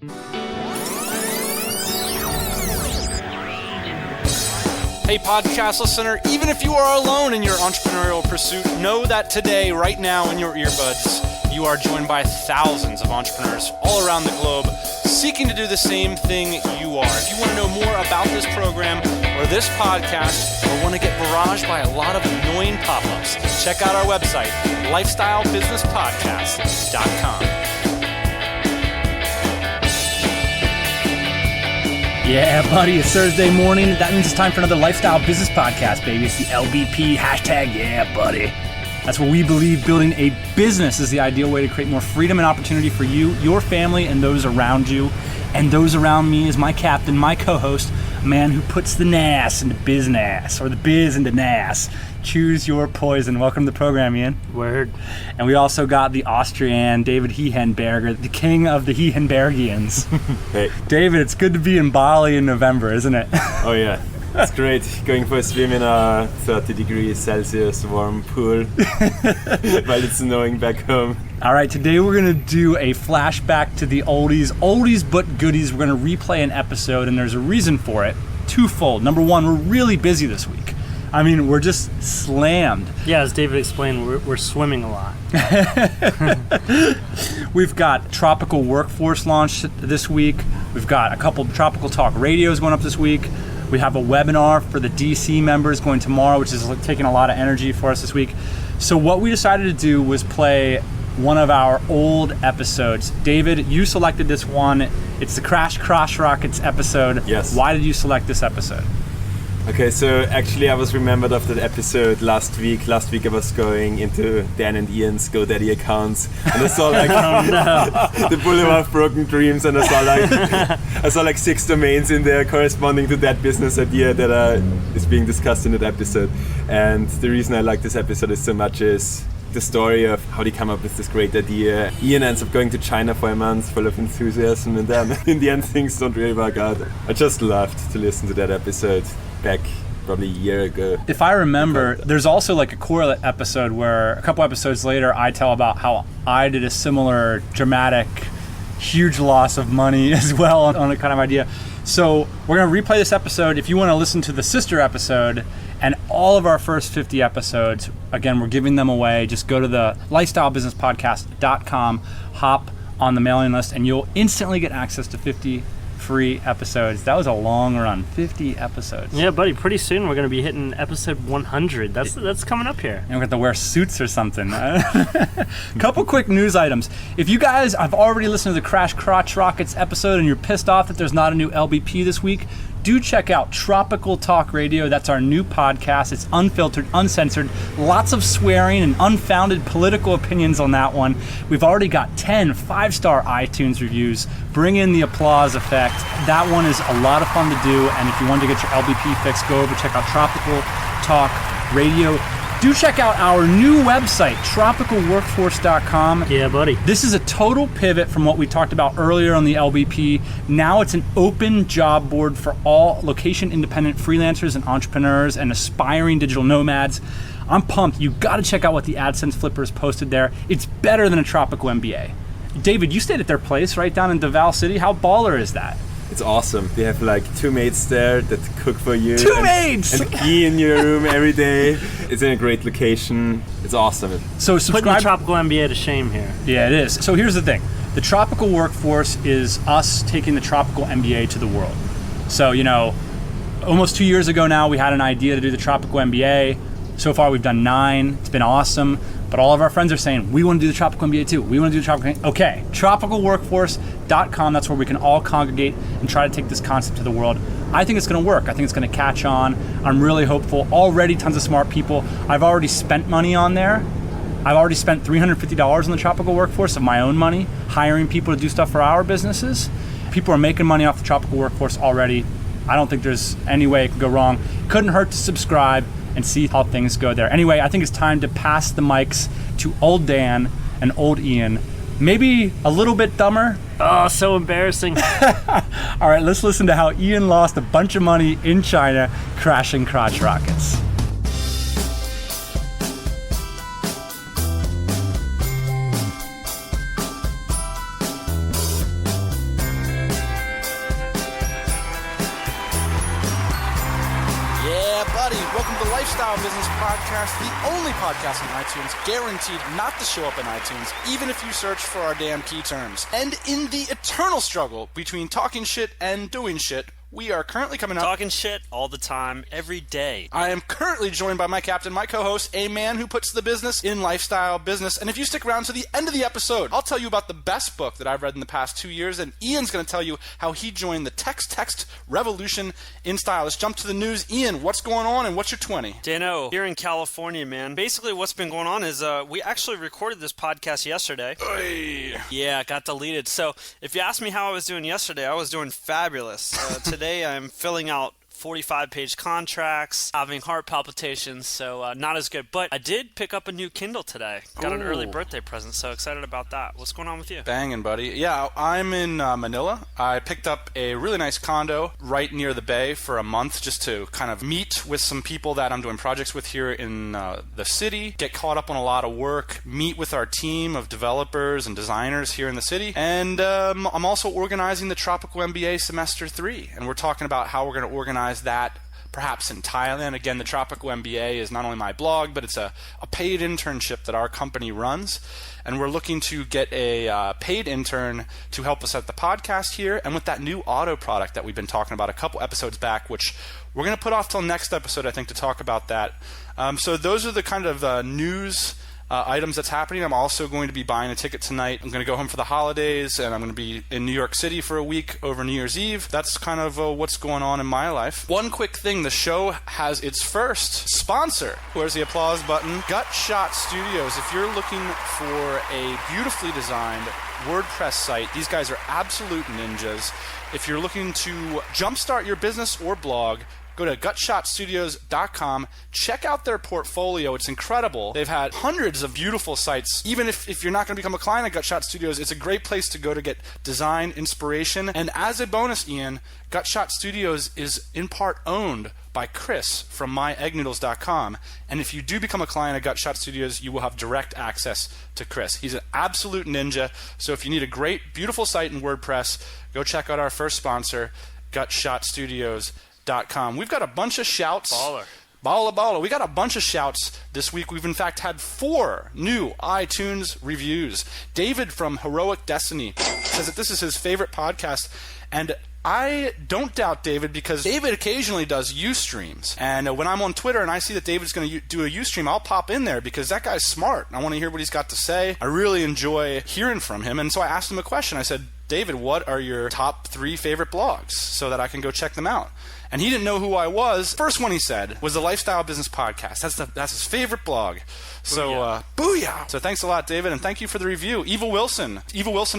Hey, podcast listener, even if you are alone in your entrepreneurial pursuit, know that today, right now in your earbuds, you are joined by thousands of entrepreneurs all around the globe seeking to do the same thing you are. If you want to know more about this program or this podcast, or want to get barraged by a lot of annoying pop-ups, check out our website, lifestylebusinesspodcast.com. Yeah, buddy, it's Thursday morning. That means it's time for another Lifestyle Business Podcast, baby. It's the LBP hashtag, yeah, buddy. That's where we believe building a business is the ideal way to create more freedom and opportunity for you, your family, and those around you. And those around me is my captain, my co-host, a man who puts the NAS into business, or the biz into NAS. Choose your poison. Welcome to the program, Ian. Word. And we also got the Austrian, David Hehenberger, the king of the Hehenbergians. Hey. David, it's good to be in Bali in November, isn't it? Oh yeah, it's great. Going for a swim in a 30 degrees Celsius warm pool while it's snowing back home. All right, today we're going to do a flashback to the oldies but goodies. We're going to replay an episode, and there's a reason for it. Twofold. Number one, we're really busy this week. I mean, we're just slammed. Yeah, as David explained, we're swimming a lot. We've got Tropical Workforce launched this week. We've got a couple of Tropical Talk radios going up this week. We have a webinar for the DC members going tomorrow, which is taking a lot of energy for us this week. So what we decided to do was play one of our old episodes. David, you selected this one. It's the Crash Cross Rockets episode. Yes. Why did you select this episode? Okay, so actually I was remembered of that episode last week. Last week I was going into Dan and Ian's GoDaddy accounts, and I saw like the Boulevard of Broken Dreams, and I saw like 6 domains in there corresponding to that business idea that is being discussed in that episode. And the reason I like this episode is so much is the story of how they come up with this great idea. Ian ends up going to China for a month full of enthusiasm, and then in the end things don't really work out. I just loved to listen to that episode back probably a year ago. If I remember, there's also like a correlate episode where a couple episodes later I tell about how I did a similar dramatic, huge loss of money as well on a kind of idea. So we're going to replay this episode. If you want to listen to the sister episode and all of our first 50 episodes, again, we're giving them away. Just go to the lifestylebusinesspodcast.com, hop on the mailing list, and you'll instantly get access to 50 free episodes. That was a long run, 50 episodes. Yeah, buddy, pretty soon we're going to be hitting episode 100. That's coming up here. And we're going to wear suits or something. Couple quick news items. If you guys have already listened to the Crash Crotch Rockets episode and you're pissed off that there's not a new LBP this week, do check out Tropical Talk Radio. That's our new podcast. It's unfiltered, uncensored, lots of swearing and unfounded political opinions on that one. We've already got 10 5-star iTunes reviews. Bring in the applause effect. That one is a lot of fun to do, and if you want to get your LBP fix, go over, check out Tropical Talk Radio. Do check out our new website, TropicalWorkforce.com. Yeah, buddy. This is a total pivot from what we talked about earlier on the LBP. Now it's an open job board for all location-independent freelancers and entrepreneurs and aspiring digital nomads. I'm pumped. You got to check out what the Adsense Flippers posted there. It's better than a Tropical MBA. David, you stayed at their place right down in Davao City. How baller is that? It's awesome. They have like 2 maids there that cook for you. 2 maids! And key in your room every day. It's in a great location. It's awesome. Putting So the subscribe. Tropical MBA to shame here. Yeah, it is. So here's the thing. The Tropical Workforce is us taking the Tropical MBA to the world. So, almost 2 years ago now, we had an idea to do the Tropical MBA. So far, we've done 9. It's been awesome. But all of our friends are saying, we want to do the Tropical MBA too. We want to do the Tropical MBA. Okay, TropicalWorkforce.com. That's where we can all congregate and try to take this concept to the world. I think it's going to work. I think it's going to catch on. I'm really hopeful. Already tons of smart people. I've already spent money on there. I've already spent $350 on the Tropical Workforce of my own money, hiring people to do stuff for our businesses. People are making money off the Tropical Workforce already. I don't think there's any way it could go wrong. Couldn't hurt to subscribe and see how things go there. Anyway, I think it's time to pass the mics to old Dan and old Ian. Maybe a little bit dumber. Oh, so embarrassing. All right, let's listen to how Ian lost a bunch of money in China crashing crotch rockets. welcome to the Lifestyle Business Podcast, the only podcast on iTunes guaranteed not to show up in iTunes, even if you search for our damn key terms. And in the eternal struggle between talking shit and doing shit, we are currently coming up... Talking shit all the time, every day. I am currently joined by my captain, my co-host, a man who puts the business in lifestyle business. And if you stick around to the end of the episode, I'll tell you about the best book that I've read in the past 2 years, and Ian's going to tell you how he joined the text revolution in style. Let's jump to the news. Ian, what's going on and what's your 20? Dano, here in California, man. Basically, what's been going on is we actually recorded this podcast yesterday. Oy. Yeah, it got deleted. So if you ask me how I was doing yesterday, I was doing fabulous. Today I'm filling out 45-page contracts, having heart palpitations, so not as good. But I did pick up a new Kindle today. Got an early birthday present, so excited about that. What's going on with you? Banging, buddy. Yeah, I'm in Manila. I picked up a really nice condo right near the bay for a month just to kind of meet with some people that I'm doing projects with here in the city, get caught up on a lot of work, meet with our team of developers and designers here in the city. And I'm also organizing the Tropical MBA Semester 3, and we're talking about how we're going to organize that perhaps in Thailand. Again, the Tropical MBA is not only my blog, but it's a paid internship that our company runs. And we're looking to get a paid intern to help us at the podcast here and with that new auto product that we've been talking about a couple episodes back, which we're going to put off till next episode, I think, to talk about that. So those are the kind of news items that's happening. I'm also going to be buying a ticket tonight. I'm going to go home for the holidays, and I'm going to be in New York City for a week over New Year's Eve. That's kind of what's going on in my life. One quick thing, the show has its first sponsor. Where's the applause button? Gutshot Studios. If you're looking for a beautifully designed WordPress site, these guys are absolute ninjas. If you're looking to jumpstart your business or blog, go to gutshotstudios.com. Check out their portfolio. It's incredible. They've had hundreds of beautiful sites. Even if you're not going to become a client at Gutshot Studios, it's a great place to go to get design inspiration. And as a bonus, Ian, Gutshot Studios is in part owned by Chris from myegnoodles.com. And if you do become a client at Gutshot Studios, you will have direct access to Chris. He's an absolute ninja. So if you need a great, beautiful site in WordPress, go check out our first sponsor, gutshotstudios.com. We've got a bunch of shouts. Baller. We got a bunch of shouts this week. We've in fact had 4 new iTunes reviews. David from Heroic Destiny says that this is his favorite podcast, and I don't doubt David, because David occasionally does Ustreams. And when I'm on Twitter and I see that David's going to do a Ustream, I'll pop in there because that guy's smart. I want to hear what he's got to say. I really enjoy hearing from him. And so I asked him a question. I said, David, what are your top 3 favorite blogs so that I can go check them out? And he didn't know who I was. First one he said was the Lifestyle Business Podcast. That's his favorite blog. So, booyah. So thanks a lot, David, and thank you for the review. Eva Wilson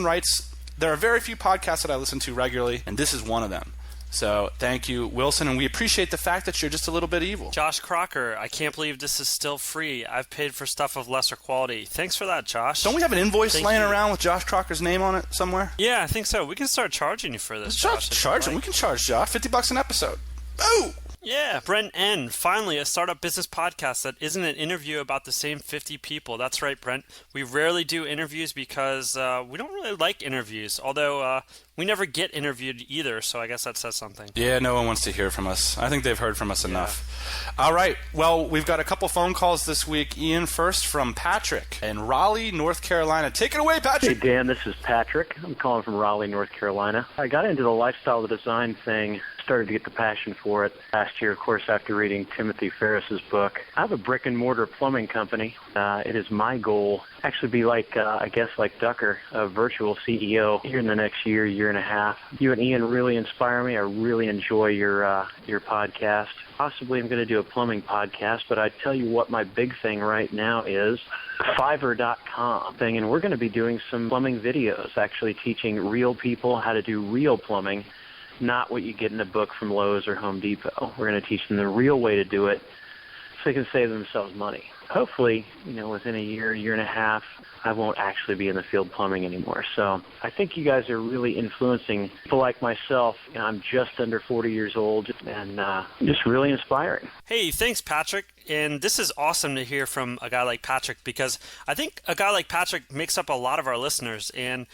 writes, there are very few podcasts that I listen to regularly, and this is one of them. So thank you, Wilson, and we appreciate the fact that you're just a little bit evil. Josh Crocker, I can't believe this is still free. I've paid for stuff of lesser quality. Thanks for that, Josh. Don't we have an invoice laying around with Josh Crocker's name on it somewhere? Yeah, I think so. We can start charging you for this, Josh. We can charge Josh $50 an episode. Boo! Yeah, Brent N. Finally, a startup business podcast that isn't an interview about the same 50 people. That's right, Brent. We rarely do interviews because we don't really like interviews, although we never get interviewed either, so I guess that says something. Yeah, no one wants to hear from us. I think they've heard from us enough. All right, well, we've got a couple phone calls this week. Ian, first from Patrick in Raleigh, North Carolina. Take it away, Patrick. Hey, Dan, this is Patrick. I'm calling from Raleigh, North Carolina. I got into the lifestyle design thing, started to get the passion for it last year, of course, after reading Timothy Ferriss's book. I have a brick-and-mortar plumbing company. It is my goal, actually be like, I guess, like Ducker, a virtual CEO here in the next year and a half. You and Ian really inspire me. I really enjoy your podcast. Possibly I'm going to do a plumbing podcast, but I tell you what my big thing right now is Fiverr.com thing, and we're going to be doing some plumbing videos, actually teaching real people how to do real plumbing, not what you get in a book from Lowe's or Home Depot. We're going to teach them the real way to do it so they can save themselves money. Hopefully, within a year and a half, I won't actually be in the field plumbing anymore. So I think you guys are really influencing people like myself. I'm just under 40 years old and just really inspiring. Hey, thanks, Patrick. And this is awesome to hear from a guy like Patrick, because I think a guy like Patrick makes up a lot of our listeners. And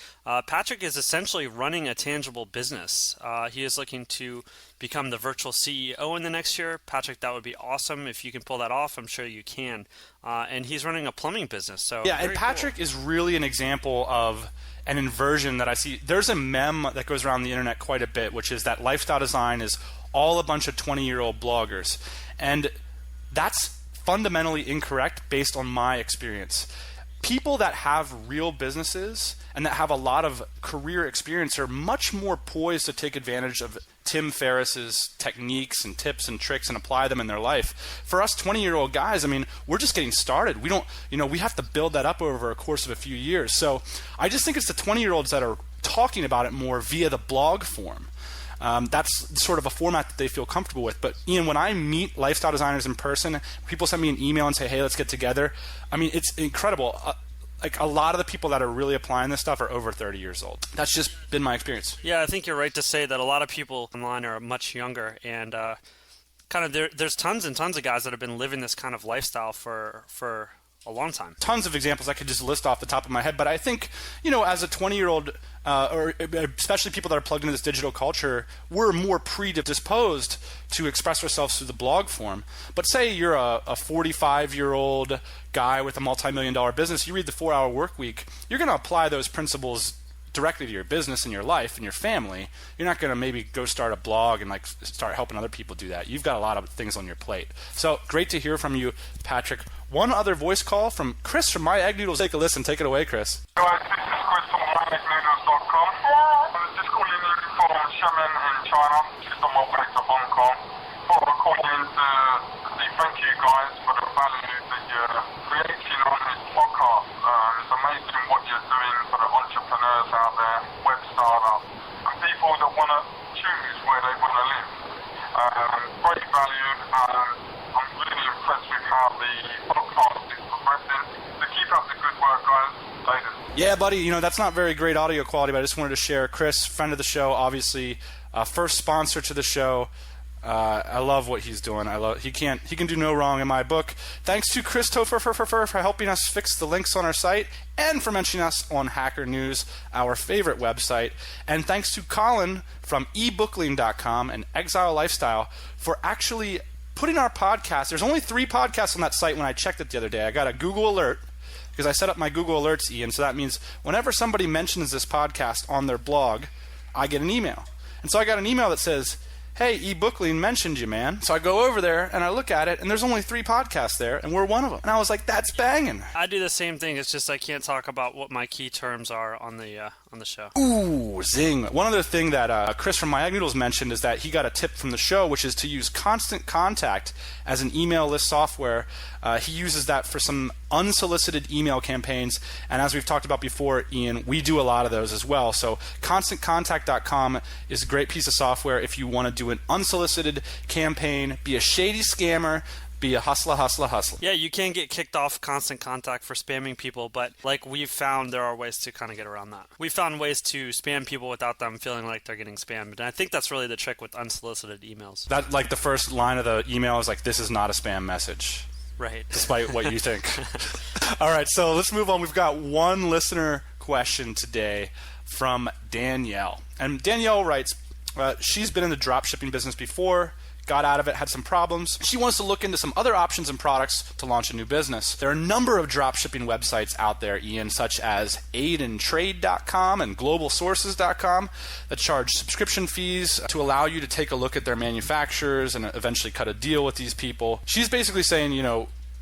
Patrick is essentially running a tangible business. He is looking to become the virtual CEO in the next year. Patrick, that would be awesome. If you can pull that off, I'm sure you can. And he's running a plumbing business. So yeah, and Patrick is really an example of an inversion that I see. There's a meme that goes around the internet quite a bit, which is that lifestyle design is all a bunch of 20-year-old bloggers. And that's fundamentally incorrect based on my experience. People that have real businesses and that have a lot of career experience are much more poised to take advantage of Tim Ferriss's techniques and tips and tricks and apply them in their life. For us 20-year-old guys, I mean, we're just getting started. We don't, we have to build that up over a course of a few years. So I just think it's the 20-year-olds that are talking about it more via the blog form. That's sort of a format that they feel comfortable with. But Ian, when I meet lifestyle designers in person, people send me an email and say, hey, let's get together. I mean, it's incredible. Like a lot of the people that are really applying this stuff are over 30 years old. That's just been my experience. Yeah, I think you're right to say that a lot of people online are much younger, and there's tons and tons of guys that have been living this kind of lifestyle for a long time. Tons of examples I could just list off the top of my head, but I think, as a 20-year-old, or especially people that are plugged into this digital culture, we're more predisposed to express ourselves through the blog form. But say you're a 45-year-old guy with a multi-million-dollar business, you read the 4-Hour Work Week, you're going to apply those principles directly to your business and your life and your family. You're not going to maybe go start a blog and start helping other people do that. You've got a lot of things on your plate. So great to hear from you, Patrick. One other voice call from Chris from My Egg Noodles. Take a listen. Take it away, Chris. Guys, this is Chris from myeggnoodles.com. Hello. I'm just calling in from Xiamen in China, just on my way to Hong Kong. Thought I'd call you in to say thank you guys for the value that you're creating on this podcast. It's amazing what you're doing for the entrepreneurs out there, web startups, and people that want to choose where they want to live. Great value, and I'm really impressed with how the podcast is progressing. So keep up the good work, guys. Later. Yeah, buddy, that's not very great audio quality, but I just wanted to share. Chris, friend of the show, obviously, first sponsor to the show. I love what he's doing. He can do no wrong in my book. Thanks to Christopher for helping us fix the links on our site and for mentioning us on Hacker News, our favorite website. And thanks to Colin from ebookling.com and Exile Lifestyle for actually putting our podcast. There's only 3 podcasts on that site when I checked it the other day. I got a Google alert because I set up my Google Alerts, Ian, so that means whenever somebody mentions this podcast on their blog, I get an email. And so I got an email that says, hey, eBookling mentioned you, man. So I go over there and I look at it, and there's only 3 podcasts there, and we're one of them. And I was like, that's banging. I do the same thing. It's just I can't talk about what my key terms are on the show. Ooh, zing. One other thing that Chris from My Egg Noodles mentioned is that he got a tip from the show, which is to use Constant Contact as an email list software. He uses that for some unsolicited email campaigns, and as we've talked about before, Ian, we do a lot of those as well. So ConstantContact.com is a great piece of software if you want to do an unsolicited campaign, be a shady scammer, be a hustler. Yeah, you can get kicked off Constant Contact for spamming people, but like we've found there are ways to kind of get around that. We've found ways to spam people without them feeling like they're getting spammed, and I think that's really the trick with unsolicited emails. That, like, the first line of the email is like, this is not a spam message. Right. Despite what you think. All right, so let's move on. We've got one listener question today from Danielle. And Danielle writes, she's been in the drop shipping business before, got out of it, had some problems. She wants to look into some other options and products to launch a new business. There are a number of drop shipping websites out there, Ian, such as aidandtrade.com and globalsources.com that charge subscription fees to allow you to take a look at their manufacturers and eventually cut a deal with these people. She's basically saying,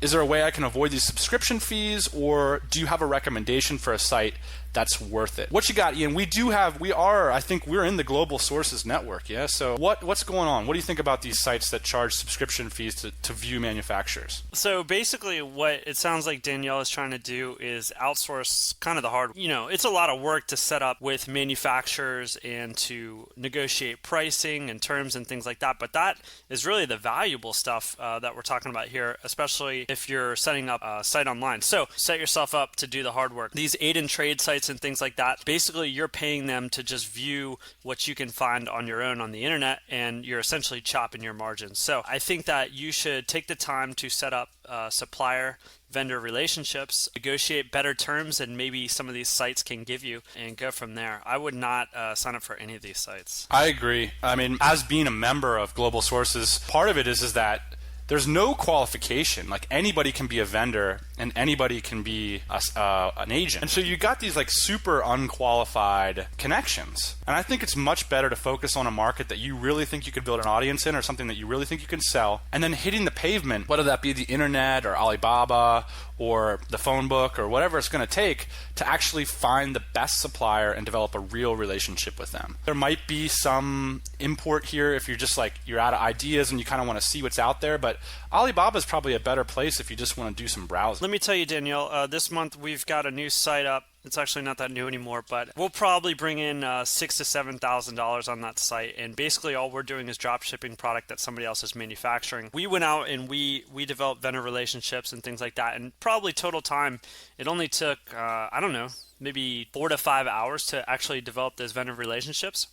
is there a way I can avoid these subscription fees, or do you have a recommendation for a site that's worth it? What you got, Ian? I think we're in the Global Sources network, yeah? So what's going on? What do you think about these sites that charge subscription fees to view manufacturers? So basically what it sounds like Danielle is trying to do is outsource kind of the hard. It's a lot of work to set up with manufacturers and to negotiate pricing and terms and things like that, but that is really the valuable stuff that we're talking about here, especially if you're setting up a site online. So set yourself up to do the hard work. These aid and trade sites websites and things like that, basically you're paying them to just view what you can find on your own on the internet, and you're essentially chopping your margins. So I think that you should take the time to set up supplier vendor relationships, negotiate better terms than maybe some of these sites can give you, and go from there. I would not sign up for any of these sites. I agree. I mean, as being a member of Global Sources, part of it is that there's no qualification. Like, anybody can be a vendor and anybody can be an agent. And so you got these like super unqualified connections. And I think it's much better to focus on a market that you really think you could build an audience in, or something that you really think you can sell, and then hitting the pavement, whether that be the internet or Alibaba or the phone book or whatever it's going to take to actually find the best supplier and develop a real relationship with them. There might be some import here if you're just like, you're out of ideas and you kind of want to see what's out there, but Alibaba is probably a better place if you just want to do some browsing. Let me tell you, Danielle, this month we've got a new site up. It's actually not that new anymore, but we'll probably bring in $6,000 to $7,000 on that site. And basically all we're doing is drop shipping product that somebody else is manufacturing. We went out and we developed vendor relationships and things like that. And probably total time, it only took, I don't know, maybe 4 to 5 hours to actually develop those vendor relationships.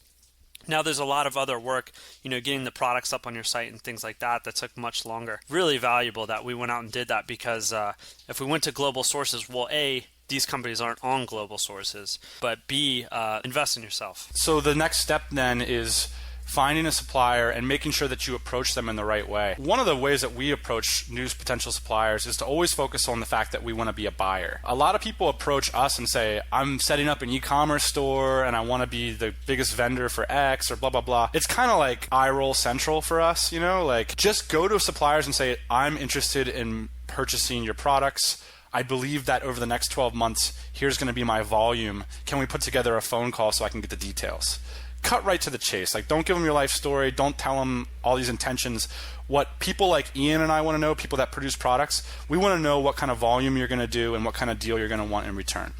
Now there's a lot of other work, getting the products up on your site and things like that took much longer. Really valuable that we went out and did that, because if we went to global sources, well, A, these companies aren't on global sources, but B, invest in yourself. So the next step then is finding a supplier and making sure that you approach them in the right way. One of the ways that we approach new potential suppliers is to always focus on the fact that we want to be a buyer. A lot of people approach us and say, I'm setting up an e-commerce store and I want to be the biggest vendor for X or blah, blah, blah. It's kind of like eye roll central for us, like just go to suppliers and say, I'm interested in purchasing your products. I believe that over the next 12 months, here's going to be my volume. Can we put together a phone call so I can get the details? Cut right to the chase. Like, don't give them your life story. Don't tell them all these intentions. What people like Ian and I want to know, people that produce products, we want to know what kind of volume you're going to do and what kind of deal you're going to want in return.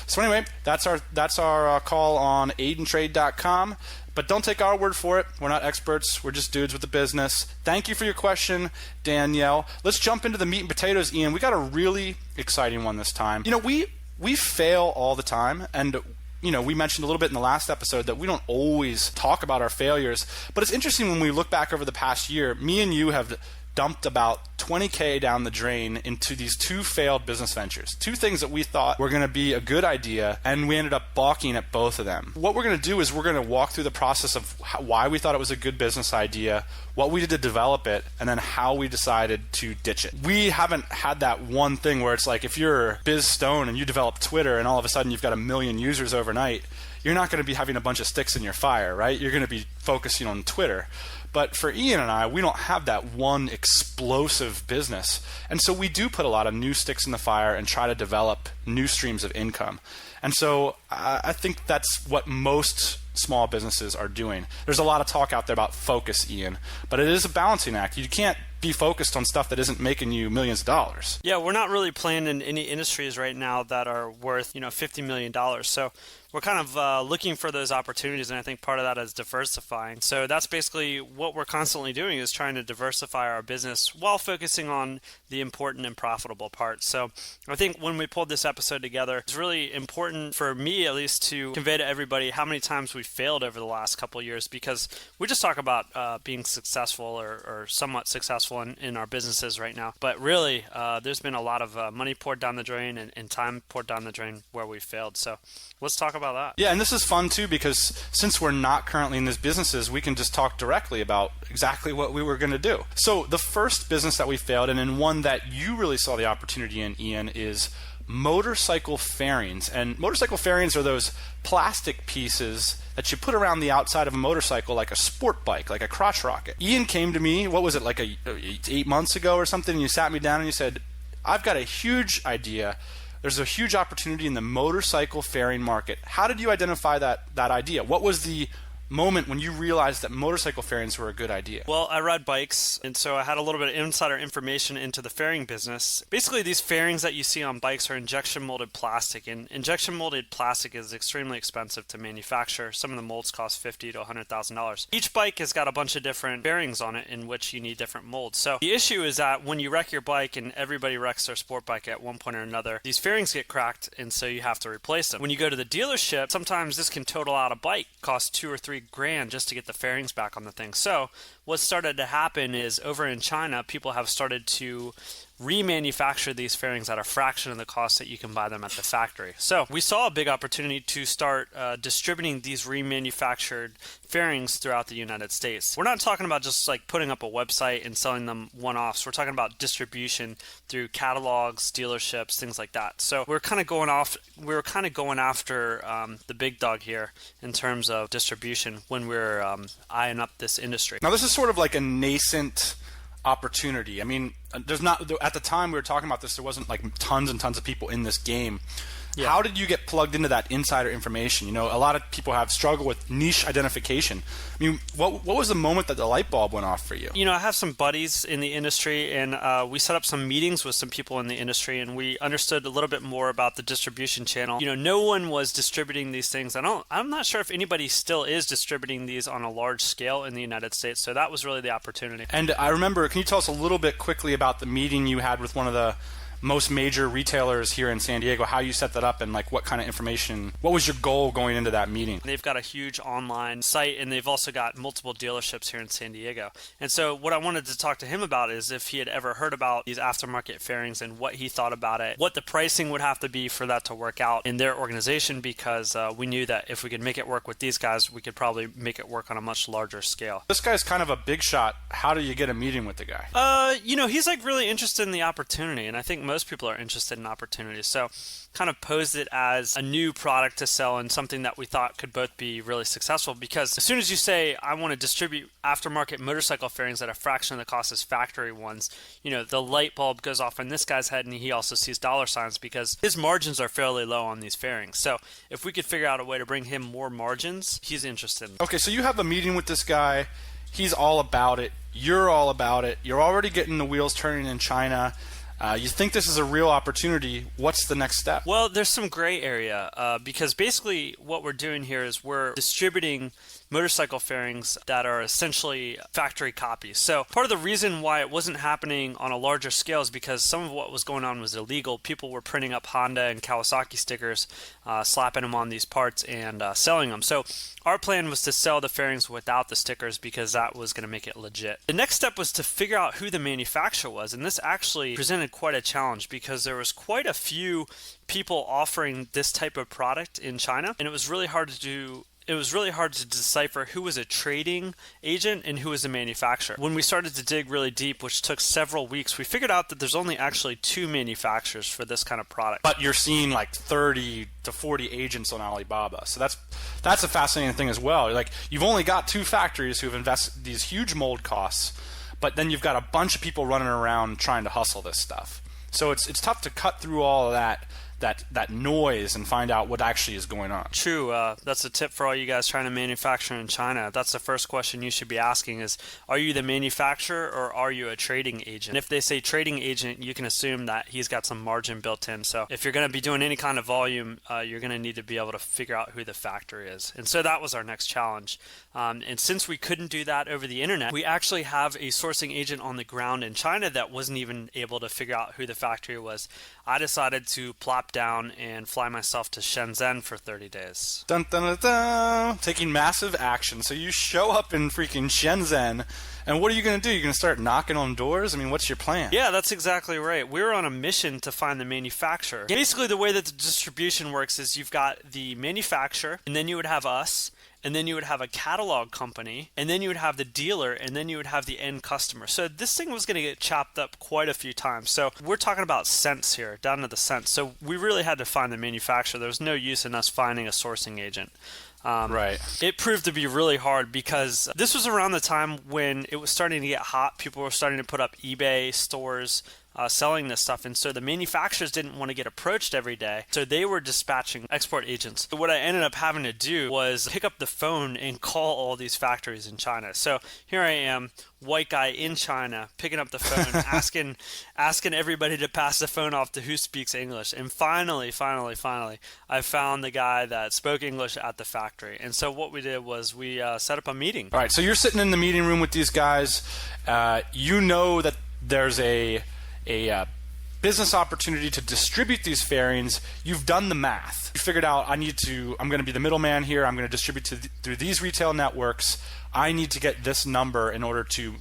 So anyway, that's our call on aidentrade.com. But don't take our word for it. We're not experts. We're just dudes with a business. Thank you for your question, Danielle. Let's jump into the meat and potatoes, Ian. We got a really exciting one this time. We fail all the time, and we mentioned a little bit in the last episode that we don't always talk about our failures. But it's interesting when we look back over the past year, me and you have dumped about $20K down the drain into these 2 failed business ventures. 2 things that we thought were going to be a good idea, and we ended up balking at both of them. What we're going to do is we're going to walk through the process of why we thought it was a good business idea, what we did to develop it, and then how we decided to ditch it. We haven't had that one thing where it's like, if you're Biz Stone and you develop Twitter and all of a sudden you've got 1 million users overnight, you're not going to be having a bunch of sticks in your fire, right? You're going to be focusing on Twitter. But for Ian and I, we don't have that one explosive business. And so we do put a lot of new sticks in the fire and try to develop new streams of income. And so I think that's what most small businesses are doing. There's a lot of talk out there about focus, Ian, but it is a balancing act. You can't be focused on stuff that isn't making you millions of dollars. Yeah, we're not really playing in any industries right now that are worth, $50 million. So we're kind of looking for those opportunities, and I think part of that is diversifying. So that's basically what we're constantly doing, is trying to diversify our business while focusing on the important and profitable parts. So I think when we pulled this episode together, it's really important for me, at least, to convey to everybody how many times we failed over the last couple of years, because we just talk about being successful or somewhat successful in our businesses right now. But really, there's been a lot of money poured down the drain and time poured down the drain where we failed. So let's talk about that. Yeah, and this is fun too, because since we're not currently in these businesses, we can just talk directly about exactly what we were going to do. So the first business that we failed, and in one that you really saw the opportunity in, Ian, is motorcycle fairings. And motorcycle fairings are those plastic pieces that you put around the outside of a motorcycle, like a sport bike, like a crotch rocket. Ian came to me, what was it, like 8 months ago or something, and you sat me down and you said, I've got a huge idea. There's a huge opportunity in the motorcycle fairing market. How did you identify that idea? What was the moment when you realized that motorcycle fairings were a good idea? Well, I ride bikes, and so I had a little bit of insider information into the fairing business. Basically, these fairings that you see on bikes are injection molded plastic, and injection molded plastic is extremely expensive to manufacture. Some of the molds cost $50,000 to $100,000. Each bike has got a bunch of different fairings on it in which you need different molds. So the issue is that when you wreck your bike, and everybody wrecks their sport bike at one point or another, these fairings get cracked, and so you have to replace them. When you go to the dealership, sometimes this can total out a bike, cost $2,000 or $3,000 just to get the fairings back on the thing. So what started to happen is over in China, people have started to remanufacture these fairings at a fraction of the cost that you can buy them at the factory. So we saw a big opportunity to start distributing these remanufactured fairings throughout the United States. We're not talking about just like putting up a website and selling them one-offs. We're talking about distribution through catalogs, dealerships, things like that. So we're kind of going after the big dog here in terms of distribution when we're eyeing up this industry. Now, this is sort of like a nascent opportunity. I mean, there's not, at the time we were talking about this, there wasn't like tons and tons of people in this game. Yeah. How did you get plugged into that insider information? You know, a lot of people have struggled with niche identification. I mean, what was the moment that the light bulb went off for you? You know, I have some buddies in the industry, and we set up some meetings with some people in the industry, and we understood a little bit more about the distribution channel. You know, no one was distributing these things. I'm not sure if anybody still is distributing these on a large scale in the United States, so that was really the opportunity. And I remember, can you tell us a little bit quickly about the meeting you had with one of the most major retailers here in San Diego, how you set that up, and like what kind of information, what was your goal going into that meeting? They've got a huge online site, and they've also got multiple dealerships here in San Diego. And so what I wanted to talk to him about is if he had ever heard about these aftermarket fairings and what he thought about it, what the pricing would have to be for that to work out in their organization, because we knew that if we could make it work with these guys, we could probably make it work on a much larger scale. This guy's kind of a big shot. How do you get a meeting with the guy? You know, he's like really interested in the opportunity, and I think most people are interested in opportunities. So kind of posed it as a new product to sell and something that we thought could both be really successful, because as soon as you say, I want to distribute aftermarket motorcycle fairings at a fraction of the cost as factory ones, you know, the light bulb goes off in this guy's head, and he also sees dollar signs because his margins are fairly low on these fairings. So if we could figure out a way to bring him more margins, he's interested. Okay, so you have a meeting with this guy. He's all about it. You're all about it. You're already getting the wheels turning in China. You think this is a real opportunity. What's the next step? Well, there's some gray area because basically what we're doing here is we're distributing motorcycle fairings that are essentially factory copies. So part of the reason why it wasn't happening on a larger scale is because some of what was going on was illegal. People were printing up Honda and Kawasaki stickers, slapping them on these parts and selling them. So our plan was to sell the fairings without the stickers because that was going to make it legit. The next step was to figure out who the manufacturer was, and this actually presented quite a challenge because there was quite a few people offering this type of product in China, and it was really hard to decipher who was a trading agent and who was a manufacturer. When we started to dig really deep, which took several weeks, we figured out that there's only actually 2 manufacturers for this kind of product. But you're seeing like 30 to 40 agents on Alibaba. So that's a fascinating thing as well. Like, you've only got 2 factories who have invested these huge mold costs, but then you've got a bunch of people running around trying to hustle this stuff. So it's tough to cut through all of that noise and find out what actually is going on. True. That's a tip for all you guys trying to manufacture in China. That's the first question you should be asking is, are you the manufacturer or are you a trading agent? And if they say trading agent, you can assume that he's got some margin built in. So if you're going to be doing any kind of volume, you're going to need to be able to figure out who the factory is. And so that was our next challenge. And since we couldn't do that over the internet, we actually have a sourcing agent on the ground in China that wasn't even able to figure out who the factory was. I decided to plop down and fly myself to Shenzhen for 30 days. Dun, dun, dun, dun. Taking massive action. So you show up in freaking Shenzhen, and what are you going to do? You're going to start knocking on doors? I mean, what's your plan? Yeah, that's exactly right. We were on a mission to find the manufacturer. Basically, the way that the distribution works is you've got the manufacturer, and then you would have us, and then you would have a catalog company, and then you would have the dealer, and then you would have the end customer. So this thing was going to get chopped up quite a few times. So we're talking about cents here, down to the cents. So we really had to find the manufacturer. There was no use in us finding a sourcing agent. Right. It proved to be really hard because this was around the time when it was starting to get hot. People were starting to put up eBay stores selling this stuff. And so the manufacturers didn't want to get approached every day. So they were dispatching export agents. So what I ended up having to do was pick up the phone and call all these factories in China. So here I am, white guy in China, picking up the phone, asking everybody to pass the phone off to who speaks English. And finally, I found the guy that spoke English at the factory. And so what we did was we set up a meeting. All right, so you're sitting in the meeting room with these guys. You know that there's a business opportunity to distribute these fairings. You've done the math. You figured out, I'm going to be the middleman here. I'm going to distribute through these retail networks. I need to get this number in order to,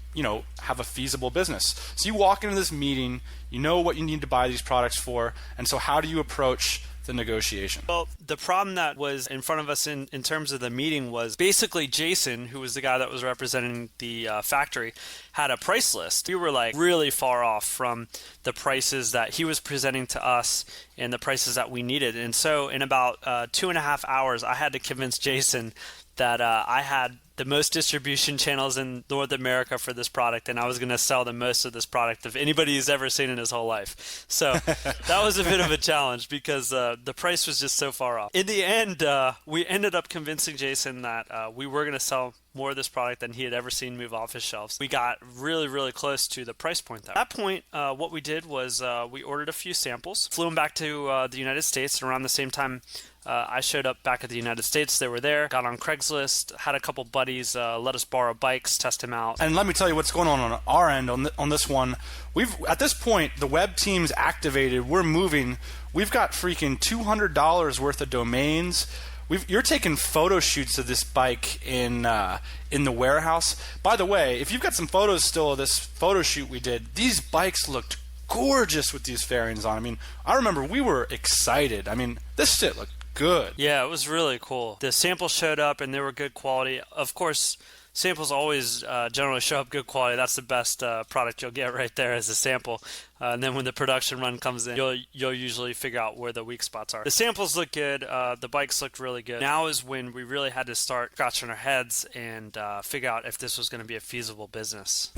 have a feasible business. So you walk into this meeting, you know what you need to buy these products for, and so how do you approach the negotiation? Well, the problem that was in front of us in terms of the meeting was basically Jason, who was the guy that was representing the factory, had a price list. We were like really far off from the prices that he was presenting to us and the prices that we needed. And so in about 2.5 hours, I had to convince Jason that I had the most distribution channels in North America for this product, and I was going to sell the most of this product of anybody who's ever seen in his whole life. So that was a bit of a challenge because the price was just so far off. In the end, we ended up convincing Jason that we were going to sell more of this product than he had ever seen move off his shelves. We got really, really close to the price point there. At that point, what we did was we ordered a few samples, flew them back to the United States, and around the same time I showed up back at the United States. They were there, got on Craigslist, had a couple buddies let us borrow bikes, test them out. And let me tell you what's going on our end on this one. At this point, the web team's activated. We're moving. We've got freaking $200 worth of domains. You're taking photo shoots of this bike in the warehouse. By the way, if you've got some photos still of this photo shoot we did, these bikes looked gorgeous with these fairings on. I mean, I remember we were excited. I mean, this shit looked good. Yeah, it was really cool. The samples showed up and they were good quality. Of course, samples always generally show up good quality. That's the best product you'll get right there as a sample. And then when the production run comes in, you'll usually figure out where the weak spots are. The samples look good. The bikes looked really good. Now is when we really had to start scratching our heads and figure out if this was going to be a feasible business.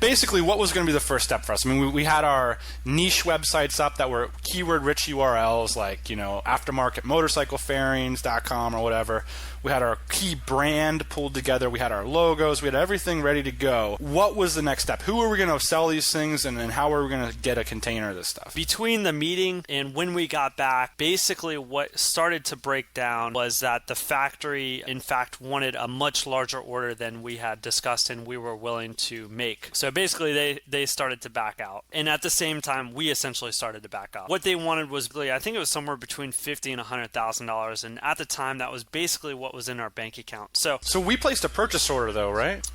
Basically, what was going to be the first step for us? I mean, we had our niche websites up that were keyword-rich URLs like, aftermarketmotorcyclefairings.com or whatever. We had our key brand pulled together. We had our logos. We had everything ready to go. What was the next step? Who were we going to sell these things, and how were we going to get a container of this stuff? Between the meeting and when we got back, basically what started to break down was that the factory, in fact, wanted a much larger order than we had discussed and we were willing to make. So basically, they started to back out. And at the same time, we essentially started to back out. What they wanted was, I think it was somewhere between $50,000 and $100,000. And at the time, that was basically what was in our bank account. So we placed a purchase order, though, right?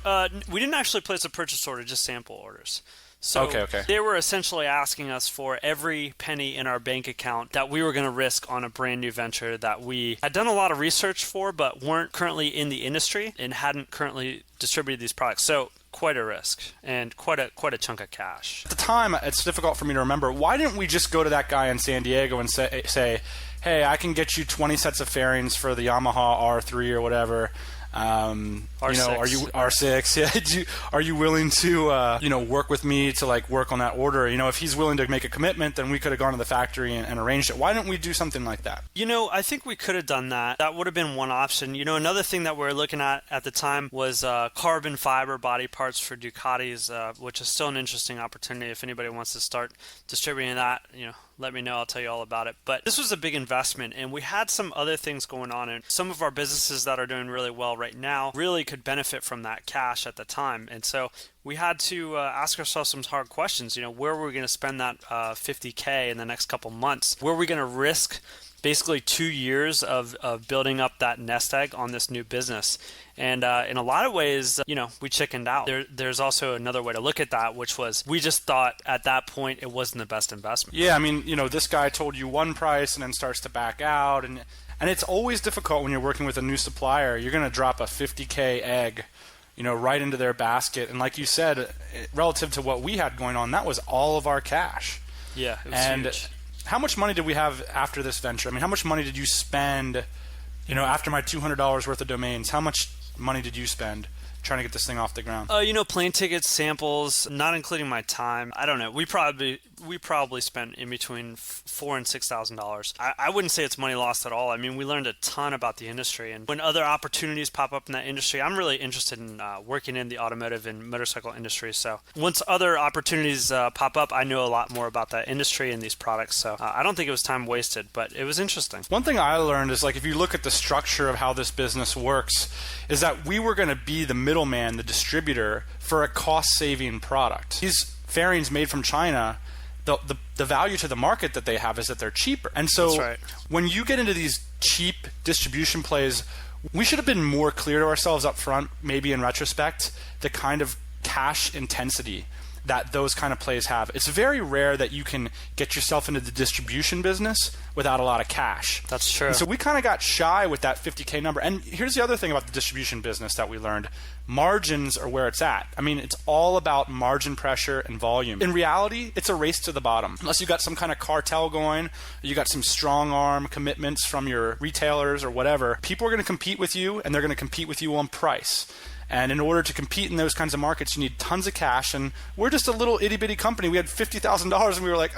We didn't actually place a purchase order, just sample orders. So okay. They were essentially asking us for every penny in our bank account that we were going to risk on a brand new venture that we had done a lot of research for, but weren't currently in the industry and hadn't currently distributed these products. So quite a risk and quite a chunk of cash. At the time, it's difficult for me to remember. Why didn't we just go to that guy in San Diego and say, hey, I can get you 20 sets of fairings for the Yamaha R3 or whatever. R6. Are you R6? Yeah. Are you willing to work with me to work on that order? If he's willing to make a commitment, then we could have gone to the factory and arranged it. Why didn't we do something like that? I think we could have done that. That would have been one option. Another thing that we were looking at the time was carbon fiber body parts for Ducatis, which is still an interesting opportunity. If anybody wants to start distributing that, let me know. I'll tell you all about it. But this was a big investment, and we had some other things going on. And some of our businesses that are doing really well right now really could benefit from that cash at the time. And so we had to ask ourselves some hard questions. Where were we going to spend that $50K in the next couple months? Were we going to risk basically 2 years of building up that nest egg on this new business? And in a lot of ways, we chickened out. There's also another way to look at that, which was we just thought at that point it wasn't the best investment. Yeah, I mean, this guy told you one price and then starts to back out. And it's always difficult when you're working with a new supplier. You're going to drop a $50K egg, right into their basket. And like you said, relative to what we had going on, that was all of our cash. Yeah, it was huge. How much money did we have after this venture? I mean, how much money did you spend, after my $200 worth of domains? How much money did you spend trying to get this thing off the ground? Plane tickets, samples, not including my time. I don't know. We probably spent in between $4,000 and $6,000. I wouldn't say it's money lost at all. I mean, we learned a ton about the industry, and when other opportunities pop up in that industry, I'm really interested in working in the automotive and motorcycle industry. So once other opportunities pop up, I know a lot more about that industry and these products. So I don't think it was time wasted, but it was interesting. One thing I learned is, like, if you look at the structure of how this business works, is that we were going to be the middleman, the distributor for a cost-saving product. These fairings made from China, the value to the market that they have is that they're cheaper. And so That's right. When you get into these cheap distribution plays, we should have been more clear to ourselves up front, maybe in retrospect, the kind of cash intensity that those kind of plays have. It's very rare that you can get yourself into the distribution business without a lot of cash. That's true. And so we kind of got shy with that $50K number. And here's the other thing about the distribution business that we learned. Margins are where it's at. I mean, it's all about margin pressure and volume. In reality, it's a race to the bottom. Unless you got some kind of cartel going, you got some strong arm commitments from your retailers or whatever, people are going to compete with you, and they're going to compete with you on price. And in order to compete in those kinds of markets, you need tons of cash. And we're just a little itty-bitty company. We had $50,000, and we were like,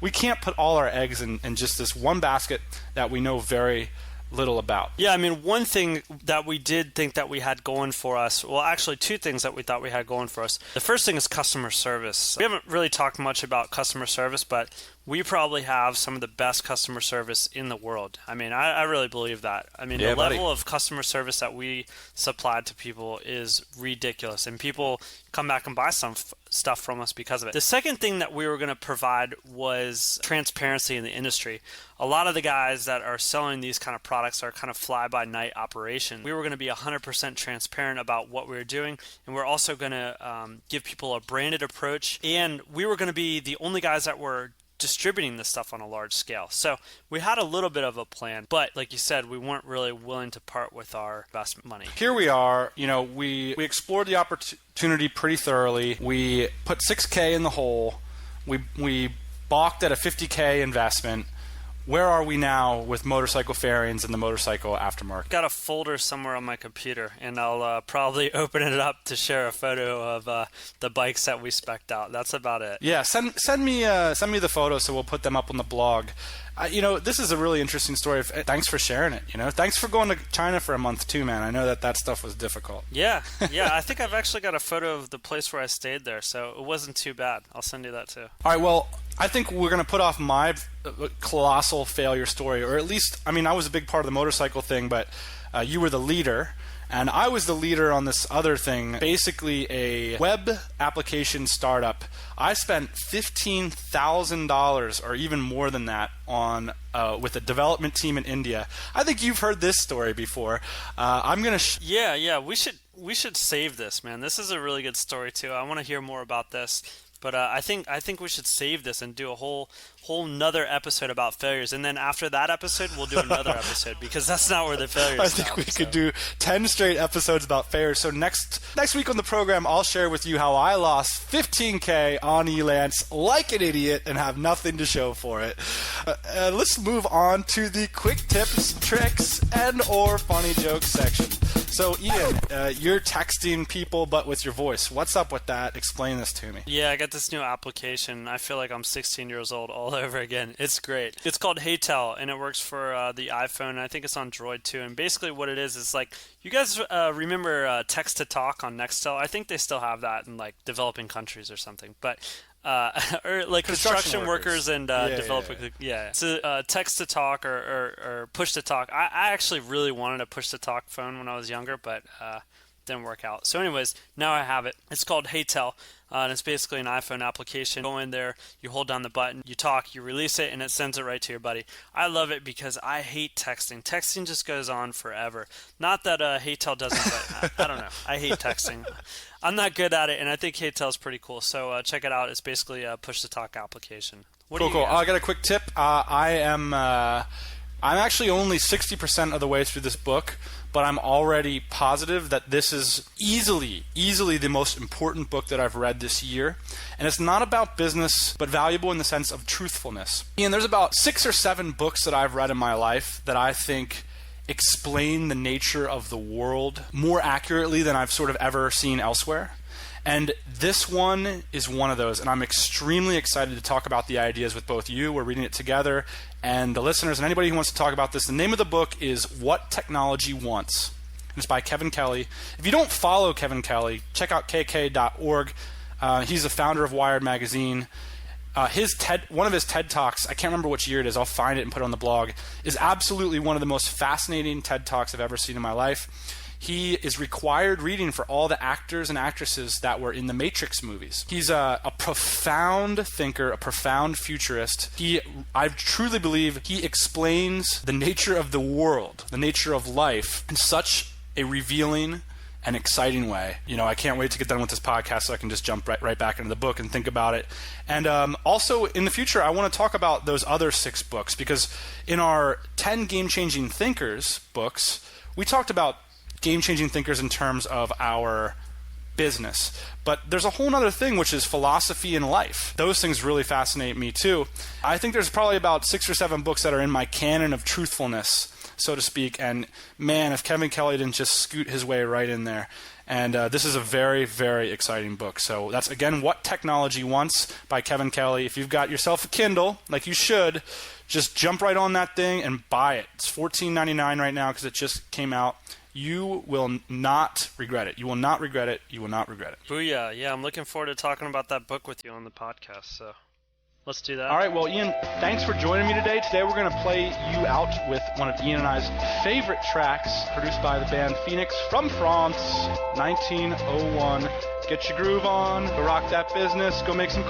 we can't put all our eggs in just this one basket that we know very little about. Yeah, I mean, one thing that we did think that we had going for us, well, actually two things that we thought we had going for us. The first thing is customer service. We haven't really talked much about customer service, but we probably have some of the best customer service in the world. I mean, I really believe that. I mean, the level of customer service that we supplied to people is ridiculous, and people come back and buy some stuff from us because of it. The second thing that we were going to provide was transparency in the industry. A lot of the guys that are selling these kind of products are kind of fly-by-night operation. We were going to be 100% transparent about what we were doing, and we're also going to give people a branded approach, and we were going to be the only guys that were distributing this stuff on a large scale. So we had a little bit of a plan, but like you said, we weren't really willing to part with our investment money. Here we are, we explored the opportunity pretty thoroughly. We put $6K in the hole. We balked at a $50K investment. Where are we now with motorcycle fairings and the motorcycle aftermarket? Got a folder somewhere on my computer, and I'll probably open it up to share a photo of the bikes that we spec'd out. That's about it. Yeah, send me the photos, so we'll put them up on the blog. This is a really interesting story. Thanks for sharing it. Thanks for going to China for a month too, man. I know that stuff was difficult. Yeah. I think I've actually got a photo of the place where I stayed there, so it wasn't too bad. I'll send you that too. All right. Well, I think we're going to put off my colossal failure story, or at least, I was a big part of the motorcycle thing, but you were the leader. And I was the leader on this other thing, basically a web application startup. I spent $15,000 or even more than that on with a development team in India. I think you've heard this story before. I'm gonna. Yeah. We should save this, man. This is a really good story too. I want to hear more about this. But I think we should save this and do a whole nother episode about failures, and then after that episode, we'll do another episode because that's not where the failures. I think we could do 10 straight episodes about failures. So next week on the program, I'll share with you how I lost $15K on Elance like an idiot and have nothing to show for it. Let's move on to the quick tips, tricks, and/or funny jokes section. So Ian, you're texting people but with your voice. What's up with that? Explain this to me. Yeah, I got this new application. I feel like I'm 16 years old all over again. It's great. It's called HeyTell, and it works for the iPhone. I think it's on Droid too. And basically what it is like, you guys remember text-to-talk on Nextel? I think they still have that in like developing countries or something. But or like construction workers and developers. Yeah. It's a text-to-talk or push-to-talk. I actually really wanted a push-to-talk phone when I was younger, but didn't work out. So anyways, now I have it. It's called HeyTell. And it's basically an iPhone application. Go in there, you hold down the button, you talk, you release it, and it sends it right to your buddy. I love it because I hate texting. Texting just goes on forever. Not that HeyTell doesn't, but I don't know. I hate texting. I'm not good at it, and I think HeyTell is pretty cool. So check it out. It's basically a push-to-talk application. Cool. I got a quick tip. I'm actually only 60% of the way through this book, but I'm already positive that this is easily the most important book that I've read this year. And it's not about business, but valuable in the sense of truthfulness. Ian, there's about 6 or 7 books that I've read in my life that I think explain the nature of the world more accurately than I've sort of ever seen elsewhere. And this one is one of those, and I'm extremely excited to talk about the ideas with both you. We're reading it together, and the listeners and anybody who wants to talk about this. The name of the book is What Technology Wants. And it's by Kevin Kelly. If you don't follow Kevin Kelly, check out kk.org. He's the founder of Wired Magazine. One of his TED Talks, I can't remember which year it is, I'll find it and put it on the blog, is absolutely one of the most fascinating TED Talks I've ever seen in my life. He is required reading for all the actors and actresses that were in the Matrix movies. He's a profound thinker, a profound futurist. I truly believe he explains the nature of the world, the nature of life, in such a revealing and exciting way. I can't wait to get done with this podcast so I can just jump right back into the book and think about it. And also, in the future, I want to talk about those other 6 books, because in our 10 Game-Changing Thinkers books, we talked about game-changing thinkers in terms of our business. But there's a whole other thing, which is philosophy and life. Those things really fascinate me too. I think there's probably about 6 or 7 books that are in my canon of truthfulness, so to speak. And man, if Kevin Kelly didn't just scoot his way right in there. And this is a very, very exciting book. So that's, again, What Technology Wants by Kevin Kelly. If you've got yourself a Kindle, like you should, just jump right on that thing and buy it. It's $14.99 right now because it just came out. You will not regret it. You will not regret it. You will not regret it. Booyah. Yeah, I'm looking forward to talking about that book with you on the podcast. So let's do that. All right. Well, Ian, thanks for joining me today. Today we're going to play you out with one of Ian and I's favorite tracks, produced by the band Phoenix from France, 1901. Get your groove on. Go rock that business. Go make some